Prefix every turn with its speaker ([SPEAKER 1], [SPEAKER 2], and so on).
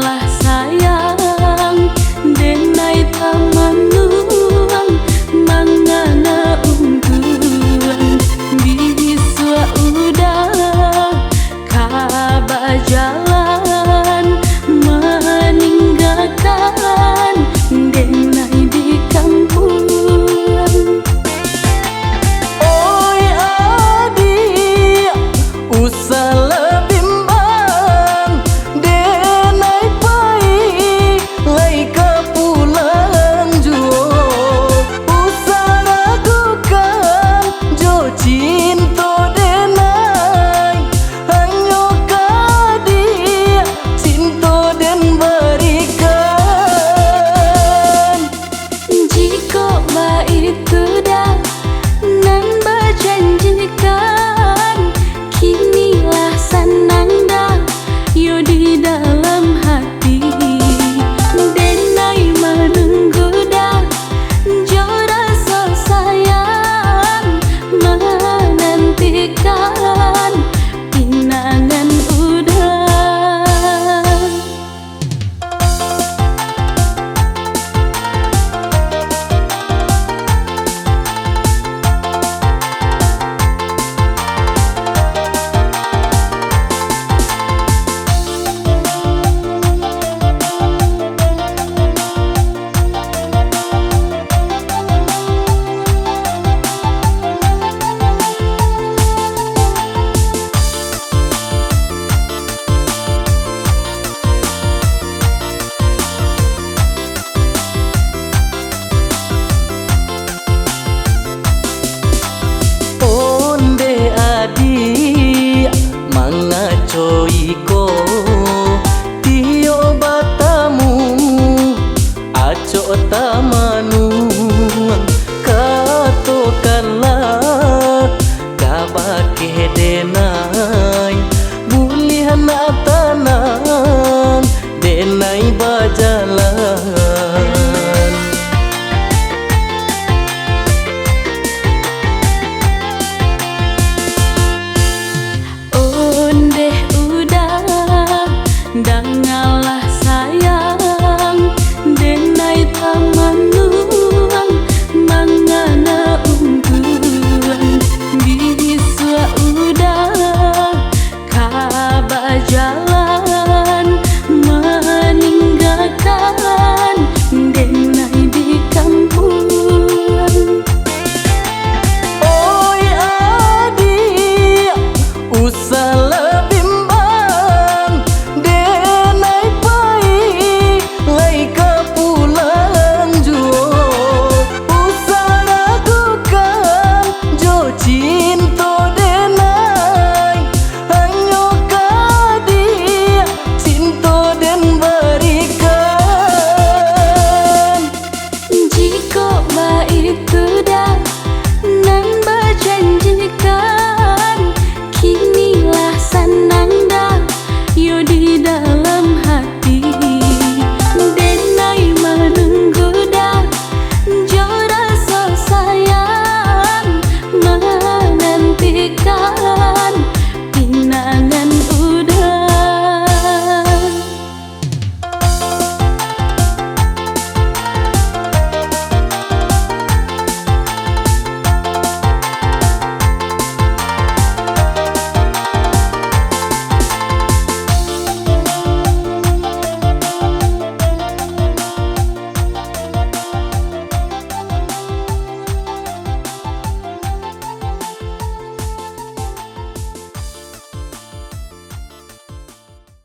[SPEAKER 1] lah sayang denai tamanuang mangana ungguan biswa udah kaba jalan meninggalkan denai di kampung.
[SPEAKER 2] Oi adik usah lebimbang denai pai lai ke pulang juo usah ragukan jo cinta denai hanya kadia cinta den berikan.
[SPEAKER 1] Jika itu dah nan berjanjikan kinilah senang dah yo di dalam hati denai menunggu dah jo rasa sayang menantikan pinangan udah.
[SPEAKER 2] Coiko tio batamu aco tamanu katokanlah kabake denai bulihan tanang denai bajalan.